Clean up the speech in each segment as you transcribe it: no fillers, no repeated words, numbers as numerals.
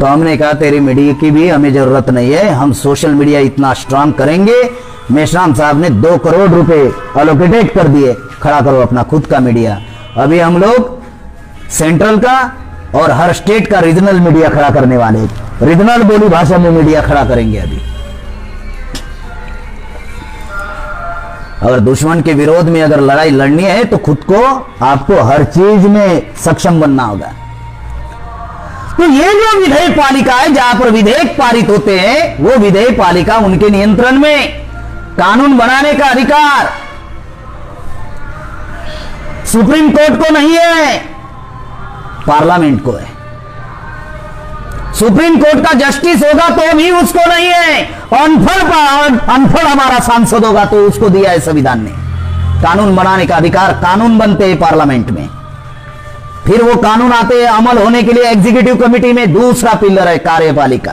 तो हमने कहा तेरी मीडिया की भी हमें जरूरत नहीं है, हम सोशल मीडिया इतना स्ट्रांग करेंगे। मेश्राम साहब ने 2 करोड़ रुपए अलोकेटेड कर दिए, खड़ा करो अपना खुद का मीडिया। अभी हम लोग सेंट्रल का और हर स्टेट का रीजनल मीडिया खड़ा करने वाले, रीजनल बोली भाषा में मीडिया खड़ा करेंगे। अभी अगर दुश्मन के विरोध में अगर लड़ाई लड़नी है तो खुद को आपको हर चीज में सक्षम बनना होगा। तो ये जो विधेयक पालिका है, जहां पर विधेयक पारित होते हैं, वो विधेयक पालिका उनके नियंत्रण में। कानून बनाने का अधिकार सुप्रीम कोर्ट को नहीं है, पार्लियामेंट को है। सुप्रीम कोर्ट का जस्टिस होगा तो भी उसको नहीं है, अनफड़ हमारा सांसद होगा तो उसको दिया है संविधान ने कानून बनाने का अधिकार। कानून बनते हैं पार्लियामेंट में, फिर वो कानून आते हैं अमल होने के लिए एग्जीक्यूटिव कमिटी में। दूसरा पिलर है कार्यपालिका,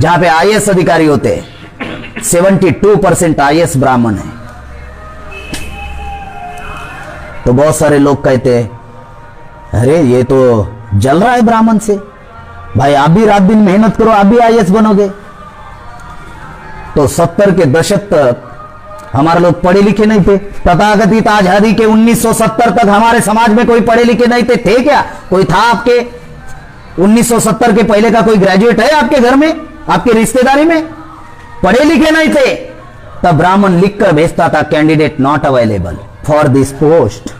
जहां पे आईएएस अधिकारी होते हैं। 72% आईएएस ब्राह्मण है। तो बहुत सारे लोग कहते हैं अरे ये तो जल रहा है ब्राह्मण से, भाई आप भी रात दिन मेहनत करो, आप भी आईएएस बनोगे। तो 70 के दशक तक हमारे लोग पढ़े लिखे नहीं थे। तथाकथित आजादी के 1970 तक हमारे समाज में कोई पढ़े लिखे नहीं थे क्या? कोई था आपके 1970 के पहले का कोई ग्रेजुएट है आपके घर में, आपके रिश्तेदारी में? पढ़े लिखे नहीं थे। तब ब्राह्मण लिखकर भेजता था candidate not available for this post.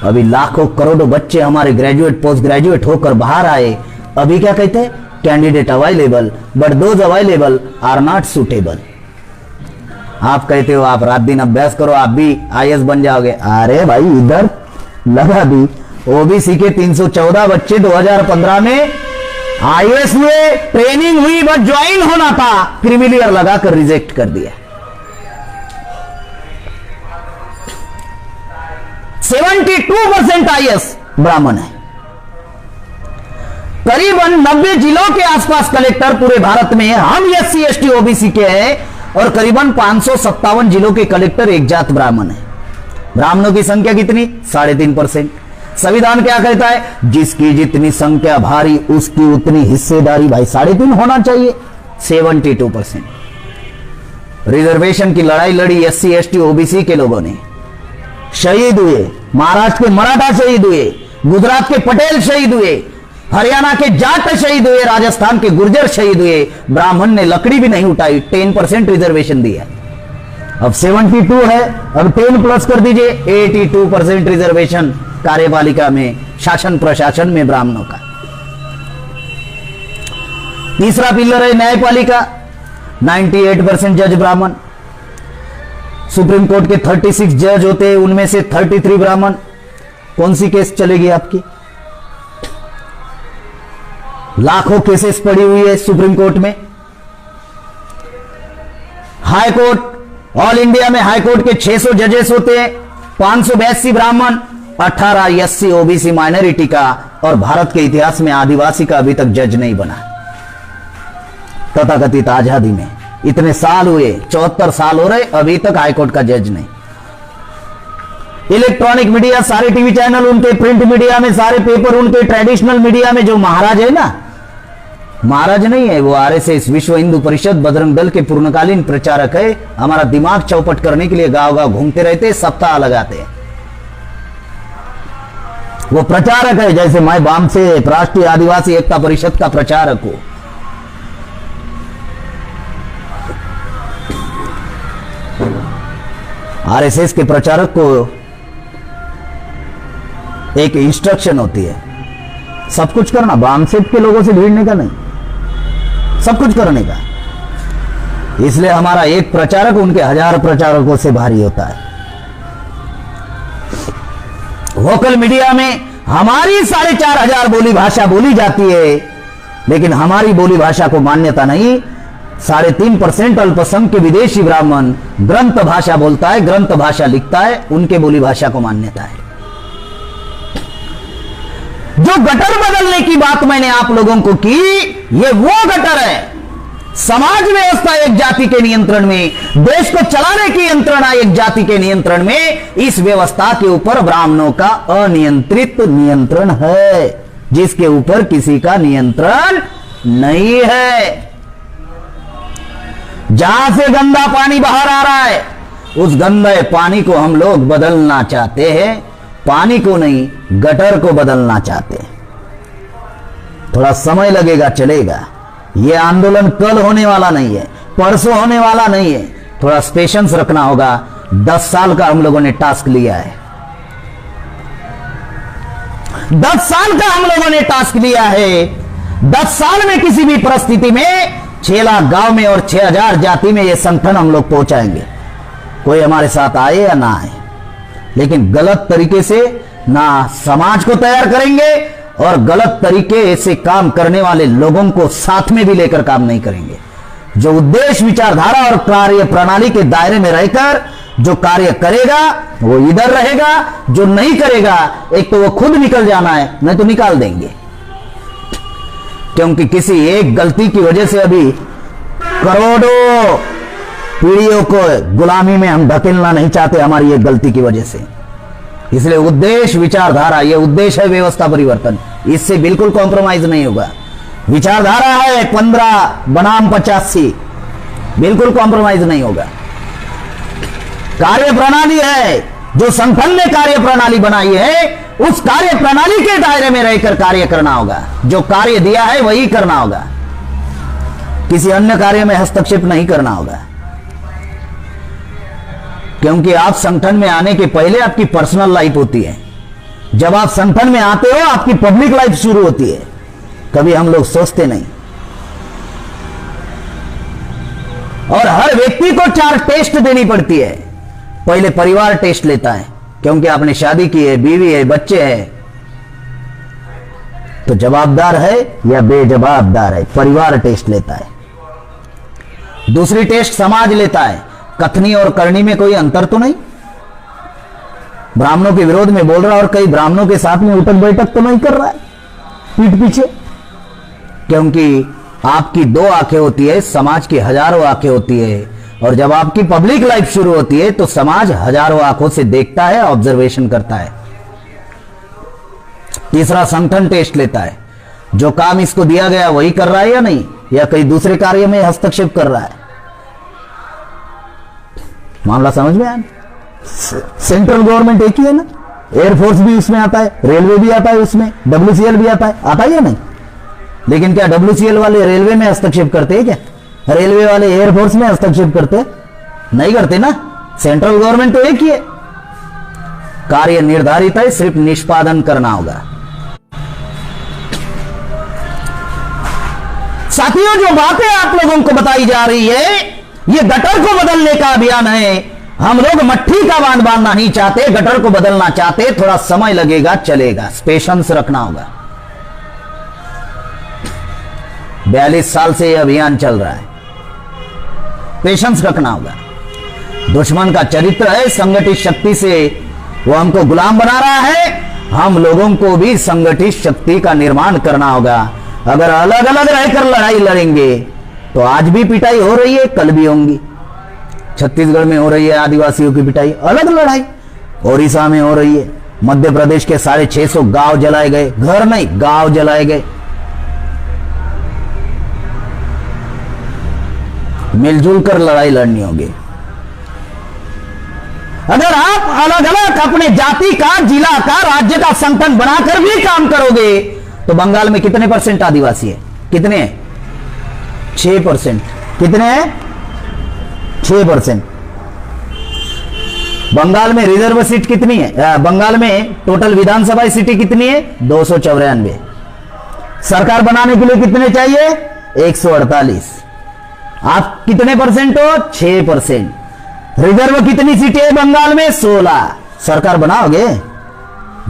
अभी लाखों करोड़ों बच्चे हमारे ग्रेजुएट पोस्ट ग्रेजुएट होकर बाहर आए, अभी क्या कहते हैं? Candidate available but those available are not suitable. आप कहते हो आप रात दिन अभ्यास करो, आप भी आईएएस बन जाओगे। अरे भाई इधर लगा दी, ओबीसी के 314 बच्चे 2015 में आईएएस हुए, ट्रेनिंग हुई, बस ज्वाइन होना था, क्रीमिलियर लगाकर रिजेक्ट कर दिया। 72% आईएएस ब्राह्मण है। करीबन 90 जिलों के आसपास कलेक्टर पूरे भारत में हम एससी एसटी ओबीसी के हैं, और करीबन 557 जिलों के कलेक्टर एक जात ब्राह्मण है। ब्राह्मणों की संख्या कितनी? 3.5%। संविधान क्या कहता है? जिसकी जितनी संख्या भारी उसकी उतनी हिस्सेदारी। भाई 3.5 होना चाहिए। 72%। रिजर्वेशन की लड़ाई लड़ी एससी एसटी ओबीसी के लोगों ने, शहीद हुए। महाराष्ट्र के मराठा शहीद हुए, गुजरात के पटेल शहीद हुए, हरियाणा के जाट शहीद हुए, राजस्थान के गुर्जर शहीद हुए। ब्राह्मण ने लकड़ी भी नहीं उठाई, 10% रिजर्वेशन दिया। अब 72 है, अब 10 प्लस कर दीजिए, 82% रिजर्वेशन कार्यपालिका में, शासन प्रशासन में ब्राह्मणों का। तीसरा पिलर है न्यायपालिका, 98% जज ब्राह्मण। सुप्रीम कोर्ट के 36 जज होते हैं, उनमें से 33 ब्राह्मण। कौन सी केस चलेगी आपकी? लाखों केसेस पड़ी हुई है सुप्रीम कोर्ट में। हाई कोर्ट, ऑल इंडिया में हाई कोर्ट के 600 जजेस होते हैं, 582 ब्राह्मण, 18 एससी ओबीसी माइनॉरिटी का, और भारत के इतिहास में आदिवासी का अभी तक जज नहीं बना। तथाकथित आजादी में इतने साल हुए, 74 साल हो रहे, अभी तक हाईकोर्ट का जज नहीं। इलेक्ट्रॉनिक मीडिया, सारे टीवी चैनल उनके, प्रिंट मीडिया में सारे पेपर उनके, ट्रेडिशनल मीडिया में जो महाराज है ना, महाराज नहीं है वो, आरएसएस विश्व हिंदू परिषद बजरंग दल के पूर्णकालीन प्रचारक है। हमारा दिमाग चौपट करने के लिए गांव गांव घूमते रहते, सप्ताह लगाते हैं। वो प्रचारक है, जैसे मैं बाम से राष्ट्रीय आदिवासी एकता परिषद का प्रचारक हूं। आरएसएस के प्रचारक को एक इंस्ट्रक्शन होती है, सब कुछ करना, बामसेट के लोगों से भिड़ने का नहीं, सब कुछ करने का। इसलिए हमारा एक प्रचारक उनके 1000 प्रचारकों से भारी होता है। वोकल मीडिया में हमारी 4500 बोली भाषा बोली जाती है, लेकिन हमारी बोली भाषा को मान्यता नहीं। 3.5% अल्पसंख्यक के विदेशी ब्राह्मण ग्रंथ भाषा बोलता है, ग्रंथ भाषा लिखता है, उनके बोली भाषा को मान्यता है। जो गटर बदलने की बात मैंने आप लोगों को की, ये वो गटर है। समाज व्यवस्था एक जाति के नियंत्रण में, देश को चलाने की यंत्रणा एक जाति के नियंत्रण में, इस व्यवस्था के ऊपर ब्राह्मणों का अनियंत्रित नियंत्रण है। जिसके ऊपर किसी का नियंत्रण नहीं है। जहां से गंदा पानी बाहर आ रहा है, उस गंदे पानी को हम लोग बदलना चाहते हैं, पानी को नहीं, गटर को बदलना चाहते हैं। थोड़ा समय लगेगा, चलेगा। यह आंदोलन कल होने वाला नहीं है, परसों होने वाला नहीं है। थोड़ा पेशेंस रखना होगा। 10 साल का हम लोगों ने टास्क लिया है, 10 साल का हम लोगों ने टास्क लिया है। 10 साल में किसी भी परिस्थिति में 6 लाख गांव में और 6000 जाति में यह संगठन हम लोग पहुंचाएंगे, कोई हमारे साथ आए या ना आए। लेकिन गलत तरीके से ना समाज को तैयार करेंगे और गलत तरीके से काम करने वाले लोगों को साथ में भी लेकर काम नहीं करेंगे। जो उद्देश्य, विचारधारा और कार्य प्रणाली के दायरे में रहकर जो कार्य करेगा वो इधर रहेगा, जो नहीं करेगा एक तो वो खुद निकल जाना है, नहीं तो निकाल देंगे। क्योंकि किसी एक गलती की वजह से अभी करोड़ों पीढ़ियों को गुलामी में हम धकेलना नहीं चाहते, हमारी एक गलती की वजह से। इसलिए उद्देश्य, विचारधारा, ये उद्देश्य है व्यवस्था परिवर्तन, इससे बिल्कुल कॉम्प्रोमाइज नहीं होगा। विचारधारा है 15 बनाम 85, बिल्कुल कॉम्प्रोमाइज नहीं होगा। कार्य प्रणाली है, जो संगठन ने कार्य प्रणाली बनाई है, उस कार्य प्रणाली के दायरे में रहकर कार्य करना होगा। जो कार्य दिया है वही करना होगा, किसी अन्य कार्य में हस्तक्षेप नहीं करना होगा। क्योंकि आप संगठन में आने के पहले आपकी पर्सनल लाइफ होती है, जब आप संगठन में आते हो आपकी पब्लिक लाइफ शुरू होती है। कभी हम लोग सोचते नहीं। और हर व्यक्ति को 4 टेस्ट देनी पड़ती है। पहले परिवार टेस्ट लेता है, क्योंकि आपने शादी की है, बीवी है, बच्चे हैं, तो जवाबदार है या बेजवाबदार है, परिवार टेस्ट लेता है। दूसरी टेस्ट समाज लेता है, कथनी और करनी में कोई अंतर तो नहीं, ब्राह्मणों के विरोध में बोल रहा और कई ब्राह्मणों के साथ में उठक बैठक तो नहीं कर रहा है पीठ पीछे। क्योंकि आपकी 2 आंखें होती है, समाज की हजारों आंखें होती है, और जब आपकी पब्लिक लाइफ शुरू होती है तो समाज हजारों आंखों से देखता है, ऑब्जर्वेशन करता है। तीसरा संगठन टेस्ट लेता है, जो काम इसको दिया गया वही कर रहा है या नहीं, या कई दूसरे कार्य में हस्तक्षेप कर रहा है। मामला समझ में आया? सेंट्रल गवर्नमेंट एक ही है ना, एयरफोर्स भी उसमें आता है, रेलवे भी आता है उसमें, WCL भी आता है या नहीं? लेकिन क्या WCL वाले रेलवे में हस्तक्षेप करते हैं क्या? रेलवे वाले एयरफोर्स में हस्तक्षेप करते? नहीं करते ना। सेंट्रल गवर्नमेंट तो एक ही है, कार्य निर्धारित है, सिर्फ निष्पादन करना होगा। साथियों, जो बातें आप लोगों को बताई जा रही है, ये गटर को बदलने का अभियान है। हम लोग मट्ठी का बांध बांधना नहीं चाहते, गटर को बदलना चाहते। थोड़ा समय लगेगा, चलेगा, पेशेंस रखना होगा। 42 साल से यह अभियान चल रहा है, पेशेंस रखना होगा। दुश्मन का चरित्र है, संगठित शक्ति से वो हमको गुलाम बना रहा है। हम लोगों को भी संगठित शक्ति का निर्माण करना होगा। अगर अलग अलग रहकर लड़ाई लड़ेंगे तो आज भी पिटाई हो रही है, कल भी होंगी। छत्तीसगढ़ में हो रही है आदिवासियों की पिटाई, अलग लड़ाई ओडिशा में हो रही है। मध्य प्रदेश के 650 गांव जलाए गए, घर नहीं गांव जलाए गए। मिलजुल कर लड़ाई लड़नी होगी। अगर आप अलग अलग अपने जाति का, जिला का, राज्य का संगठन बनाकर भी काम करोगे तो बंगाल में कितने % आदिवासी है? कितने हैं? 6%। कितने हैं? 6%। बंगाल में रिजर्व सीट कितनी है? बंगाल में टोटल विधानसभा सीटें कितनी है? 294। सरकार बनाने के लिए कितने चाहिए? 148। आप कितने % हो? 6%। रिजर्व कितनी सीटें है बंगाल में? 16। सरकार बनाओगे?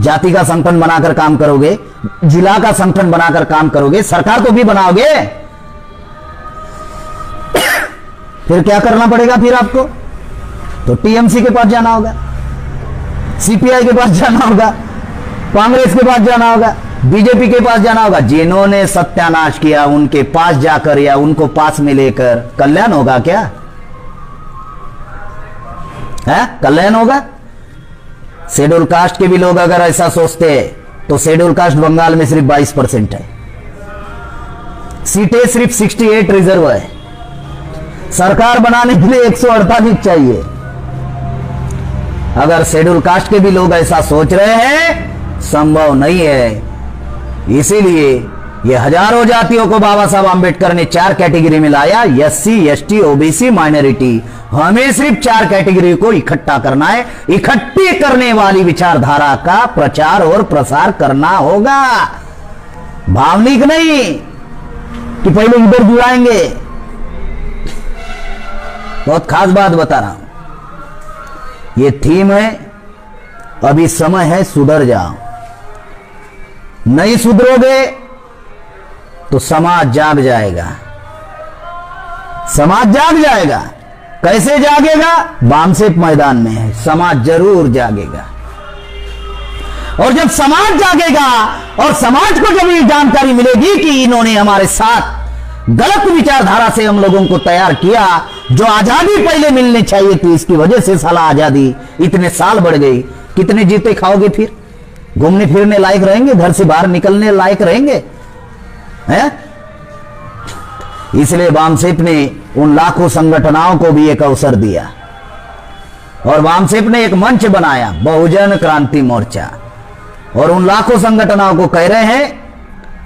जाति का संगठन बनाकर काम करोगे, जिला का संगठन बनाकर काम करोगे, सरकार तो भी बनाओगे। फिर क्या करना पड़ेगा? फिर आपको तो टीएमसी के पास जाना होगा, सीपीआई के पास जाना होगा, कांग्रेस के पास जाना होगा, बीजेपी के पास जाना होगा। जिन्होंने सत्यानाश किया उनके पास जाकर या उनको पास में लेकर कल्याण होगा क्या? है कल्याण होगा? शेड्यूल कास्ट के भी लोग अगर ऐसा सोचते तो शेड्यूल कास्ट बंगाल में सिर्फ 22% है, सीटें सिर्फ 68 रिजर्व है। सरकार बनाने के लिए 148 चाहिए। अगर शेड्यूल कास्ट के भी लोग ऐसा सोच रहे हैं, संभव नहीं है। इसीलिए ये हजारों जातियों को बाबा साहब आंबेडकर ने 4 कैटेगरी में लाया, एससी, एसटी, ओबीसी, माइनॉरिटी। हमें सिर्फ 4 कैटेगरी को इकट्ठा करना है। इकट्ठी करने वाली विचारधारा का प्रचार और प्रसार करना होगा, भावनिक नहीं कि पहले इधर जुड़ाएंगे। बहुत खास बात बता रहा हूं, ये थीम है, अभी समय है सुधर जाओ। नहीं सुधरोगे तो समाज जाग जाएगा, समाज जाग जाएगा। कैसे जागेगा? बामसेप मैदान में है, समाज जरूर जागेगा। और जब समाज जागेगा और समाज को जब ये जानकारी मिलेगी कि इन्होंने हमारे साथ गलत विचारधारा से हम लोगों को तैयार किया, जो आजादी पहले मिलनी चाहिए थी, इसकी वजह से साला आजादी इतने साल बढ़ गई। कितने जीते खाओगे? फिर घूमने फिरने लायक रहेंगे? घर से बाहर निकलने लायक रहेंगे? हैं? इसलिए वामसेप ने उन लाखों संगठनों को भी एक अवसर दिया और वामसेप ने एक मंच बनाया, बहुजन क्रांति मोर्चा। और उन लाखों संगठनों को कह रहे हैं,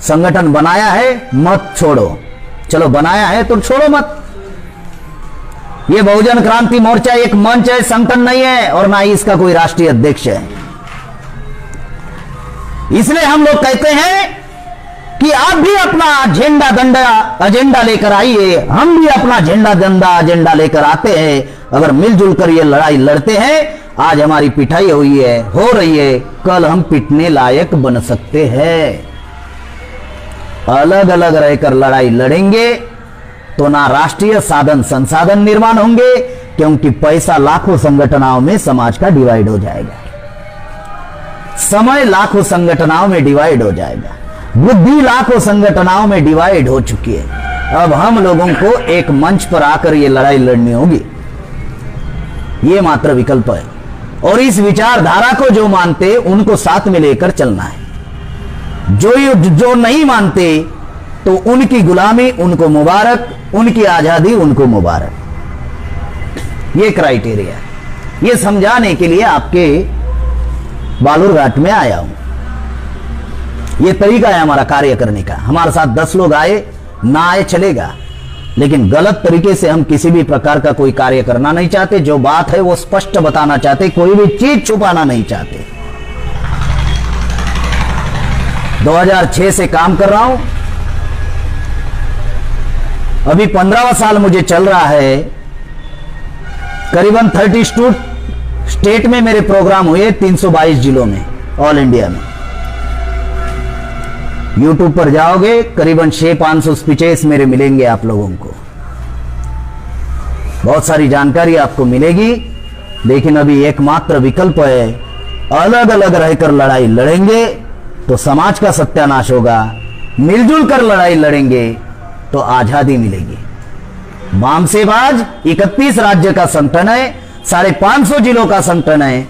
संगठन बनाया है मत छोड़ो। चलो बनाया है तो छोड़ो मत। ये बहुजन क्रांति मोर्चा एक मंच है, संगठन नहीं है, और ना ही इसका कोई राष्ट्रीय अध्यक्ष है। इसलिए हम लोग कहते हैं कि आप भी अपना झंडा डंडा एजेंडा लेकर आइए, हम भी अपना झंडा डंडा एजेंडा लेकर आते हैं। अगर मिलजुल कर ये लड़ाई लड़ते हैं, आज हमारी पिटाई हुई है, हो रही है, कल हम पिटने लायक बन सकते हैं। अलग अलग रहकर लड़ाई लड़ेंगे तो ना राष्ट्रीय साधन संसाधन निर्माण होंगे, क्योंकि पैसा लाखों संगठनों में समाज का डिवाइड हो जाएगा, समय लाखों संगठनों में डिवाइड हो जाएगा, बुद्धि लाखों संगठनों में डिवाइड हो चुकी है। अब हम लोगों को एक मंच पर आकर ये लड़ाई लड़नी होगी, ये मात्र विकल्प है। और इस विचारधारा को जो मानते उनको साथ में लेकर चलना है। जो नहीं मानते तो उनकी गुलामी उनको मुबारक, उनकी आजादी उनको मुबारक। ये क्राइटेरिया, ये समझाने के लिए आपके बालूरघाट में आया हूं। ये तरीका है हमारा कार्य करने का। हमारे साथ 10 लोग आए ना आए चलेगा, लेकिन गलत तरीके से हम किसी भी प्रकार का कोई कार्य करना नहीं चाहते। जो बात है वो स्पष्ट बताना चाहते, कोई भी चीज छुपाना नहीं चाहते। 2006 से काम कर रहा हूं, अभी 15वां साल मुझे चल रहा है। करीबन 30 स्टेट में मेरे प्रोग्राम हुए, 322 जिलों में, ऑल इंडिया में। यूट्यूब पर जाओगे करीबन 600-500 स्पीचेस मेरे मिलेंगे आप लोगों को, बहुत सारी जानकारी आपको मिलेगी। लेकिन अभी एकमात्र विकल्प है, अलग अलग रहकर लड़ाई लड़ेंगे तो समाज का सत्यानाश होगा, मिलजुल कर लड़ाई लड़ेंगे तो आजादी मिलेगी। वामसेप आज 31 राज्य का संगठन है, 550 जिलों का संगठन है,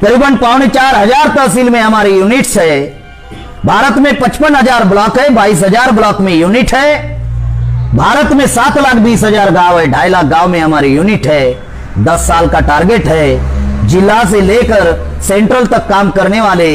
करीबन 4,500 तहसील में हमारी यूनिट्स है। भारत में 55,000 ब्लॉक है, 22,000 ब्लॉक में यूनिट है। भारत में 7,20,000 गांव है, 2.5 लाख गांव में हमारी यूनिट है। 10 साल का टारगेट है। जिला से लेकर सेंट्रल तक काम करने वाले